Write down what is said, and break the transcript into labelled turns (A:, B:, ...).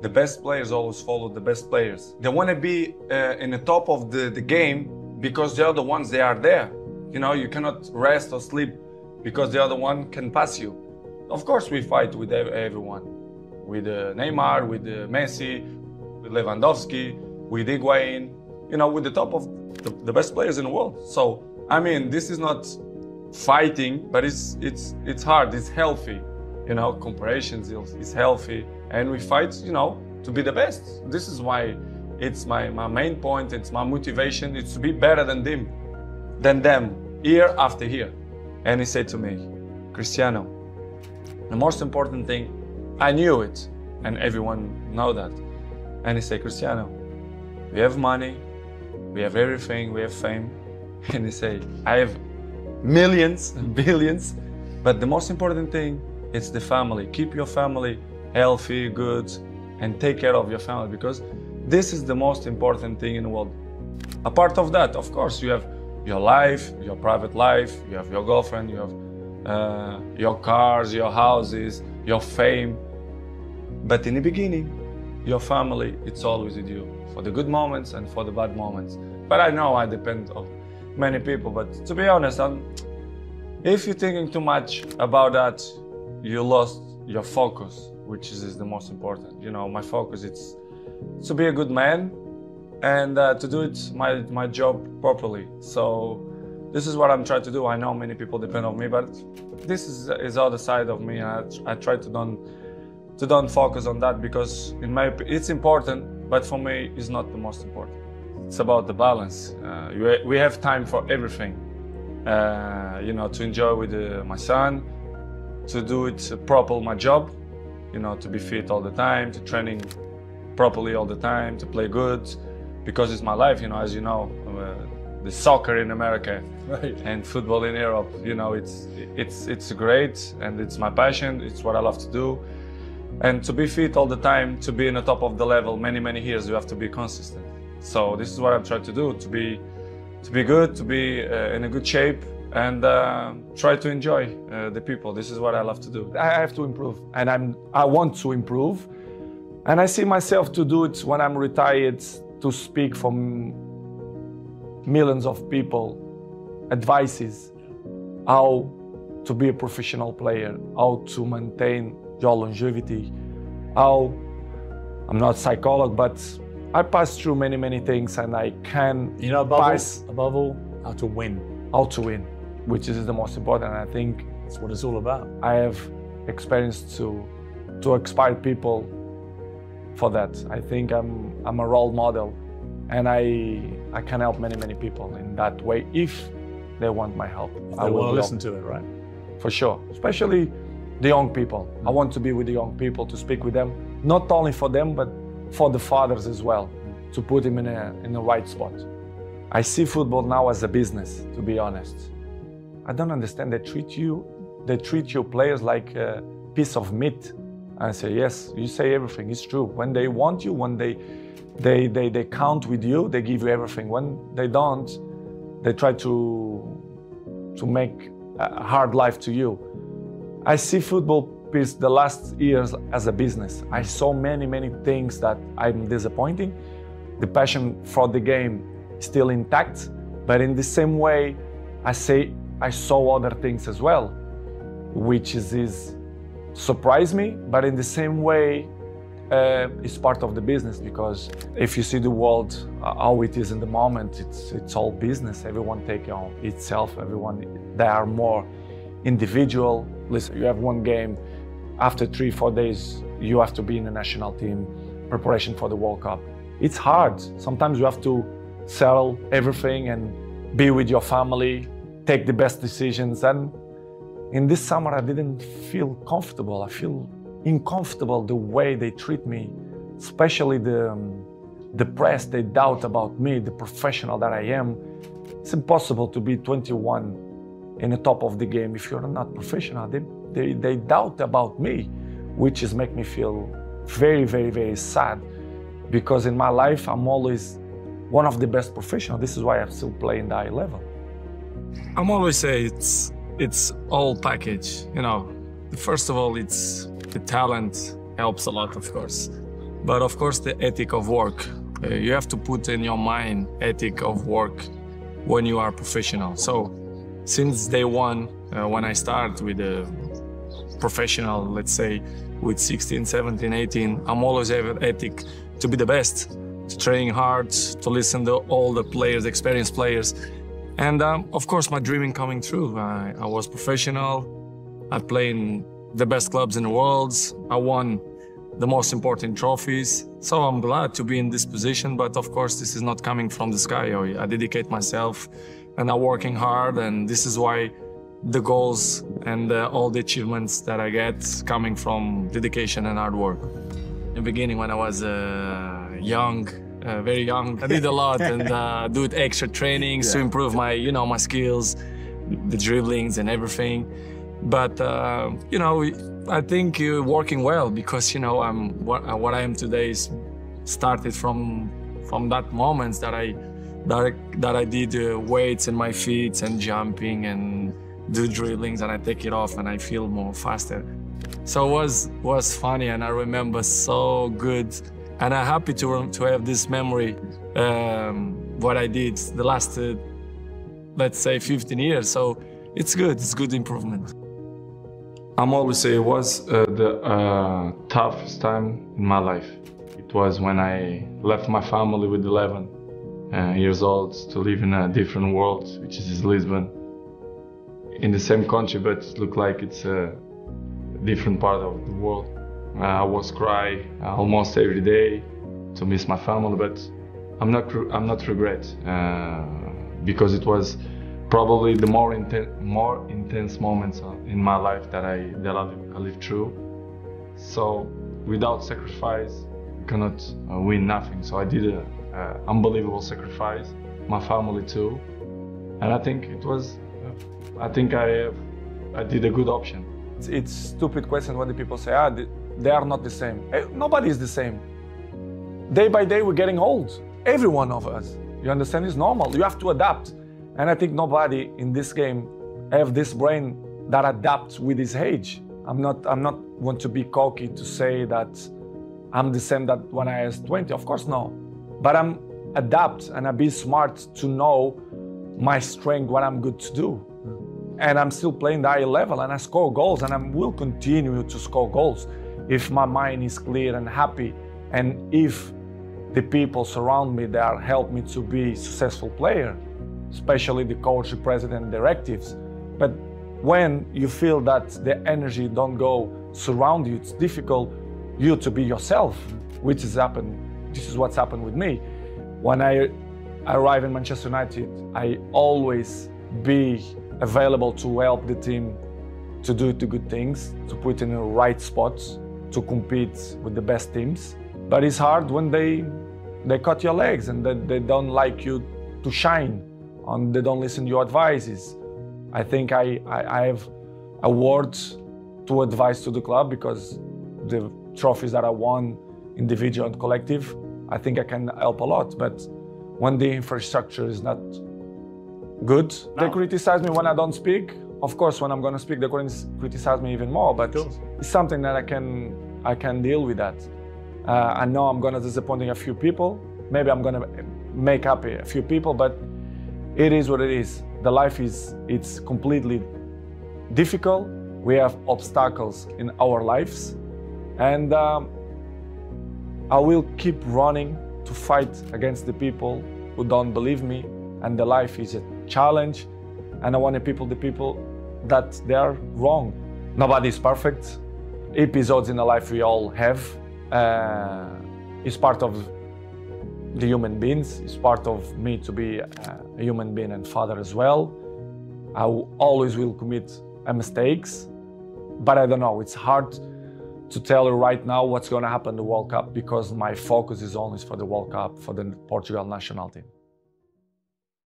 A: The best players always follow the best players. They want to be in the top of the game because the other ones, they are there. You know, you cannot rest or sleep because the other one can pass you. Of course, we fight with everyone. With Neymar, with Messi, with Lewandowski, with Higuain, you know, with the top of the best players in the world. So, I mean, this is not fighting, but it's hard, it's healthy. You know, comparisons is healthy, and we fight, you know, to be the best. This is why it's my main point, it's my motivation, it's to be better than them, year after year. And he said to me, Cristiano, the most important thing, I knew it, and everyone know that. And he said, Cristiano, we have money, we have everything, we have fame. And he said, I have millions and billions, but the most important thing, it's the family. Keep your family healthy, good, and take care of your family, because this is the most important thing in the world. Apart of that, of course, you have your life, your private life, you have your girlfriend, you have your cars, your houses, your fame. But in the beginning, your family, it's always with you, for the good moments and for the bad moments. But I know I depend on many people, but to be honest, if you're thinking too much about that, you lost your focus, which is the most important. You know, my focus, it's to be a good man and to do it my job properly. So this is what I'm trying to do. I know many people depend on me, but this is other side of me. I try to don't focus on that, because it's important, but for me, it's not the most important. It's about the balance. We have time for everything. You know, to enjoy with my son, to do it properly, my job, you know, to be fit all the time, to training properly all the time, to play good, because it's my life, you know, as you know, the soccer in America, right, and football in Europe, you know, it's great, and it's my passion, it's what I love to do. And to be fit all the time, to be in the top of the level many years, you have to be consistent. So this is what I'm trying to do, to be good, to be in a good shape, and try to enjoy the people. This is what I love to do. I have to improve, and I want to improve, and I see myself to do it when I'm retired, to speak for millions of people, advices, how to be a professional player, how to maintain your longevity, how, I'm not a psychologist, but I passed through many things, and I can,
B: you know, above all, how to win.
A: How to win, which is the most important. I think
B: that's what it's all about.
A: I have experience to inspire people for that. I think I'm a role model, and I can help many people in that way if they want my help.
B: I will want to listen to it, right?
A: For sure, especially the young people. I want to be with the young people, to speak with them, not only for them, but for the fathers as well, to put them in a right spot. I see football now as a business, to be honest. I don't understand. They treat your players like a piece of meat. I say, yes, you say everything, it's true. When they want you, when they count with you, they give you everything. When they don't, they try to make a hard life to you. I see football the last years as a business. I saw many things that I'm disappointing. The passion for the game is still intact, but in the same way, I saw other things as well, which is surprised me, but in the same way, it's part of the business, because if you see the world, how it is in the moment, it's all business. Everyone take on itself, they are more individual. Listen, you have one game, after 3-4 days, you have to be in the national team, preparation for the World Cup. It's hard. Sometimes you have to sell everything and be with your family, take the best decisions. And in this summer, I didn't feel comfortable. I feel uncomfortable the way they treat me, especially the press, they doubt about me, the professional that I am. It's impossible to be 21 in the top of the game if you're not professional. They doubt about me, which is make me feel very sad, because in my life I'm always one of the best professionals. This is why I still play in the high level.
C: I'm always say it's all package. You know, first of all, it's the talent helps a lot, of course, But of course, the ethic of work. You have to put in your mind ethic of work when you are professional. So since day one, when I start with a professional, let's say with 16, 17, 18, I'm always have ethic to be the best, to train hard, to listen to all the players, experienced players. And of course, my dreaming coming true. I was professional. I played in the best clubs in the world. I won the most important trophies. So I'm glad to be in this position, but of course, this is not coming from the sky. I dedicate myself and I'm working hard, and this is why the goals and all the achievements that I get coming from dedication and hard work. In the beginning, when I was young, very young, I did a lot and do extra trainings to improve my, my skills, the dribblings and everything. But I think you're working well because what I am today is started from that moments that I did weights in my feet and jumping and do dribblings, and I take it off and I feel more faster. So it was funny, and I remember so good, and I'm happy to have this memory. What I did the last let's say 15 years. So it's good. It's good improvement. I'm always say it was the toughest time in my life. It was when I left my family with 11 years old to live in a different world, which is Lisbon, in the same country, but it looked like it's a different part of the world. I was cry almost every day to miss my family, but I'm not regret because it was probably the more intense moments in my life that I lived through. So without sacrifice, you cannot win nothing. So I did an unbelievable sacrifice, my family too, and I think it was. I think I did a good option.
A: It's stupid question when the people say, they are not the same. Nobody is the same. Day by day, we're getting old. Every one of us. You understand? It's normal. You have to adapt. And I think nobody in this game have this brain that adapts with his age. I'm not want to be cocky to say that I'm the same that when I was 20. Of course, no. But I'm adapt and I be smart to know my strength, what I'm good to do. And I'm still playing the high level and I score goals and I will continue to score goals if my mind is clear and happy, and if the people surround me that help me to be a successful player, especially the coach, the president, directives. But when you feel that the energy don't go surround you, it's difficult you to be yourself, which has happened. This is what's happened with me. When I arrive in Manchester United, I always be available to help the team to do the good things, to put in the right spots, to compete with the best teams. But it's hard when they cut your legs and they don't like you to shine, and they don't listen to your advices. I think I have a word to advise to the club, because the trophies that I won, individual and collective, I think I can help a lot. But when the infrastructure is not good, they criticize me when I don't speak. Of course, when I'm going to speak, they criticize me even more. But it's something that I can deal with that. I know I'm going to disappoint a few people. Maybe I'm going to make happy a few people, but it is what it is. The life it's completely difficult. We have obstacles in our lives, and I will keep running to fight against the people who don't believe me. And the life is a challenge, and I want the people that they are wrong. Nobody is perfect. Episodes in the life we all have is part of the human beings. It's part of me to be a human being and father as well. I always will commit mistakes, but I don't know. It's hard to tell you right now what's going to happen in the World Cup, because my focus is always for the World Cup, for the Portugal national team.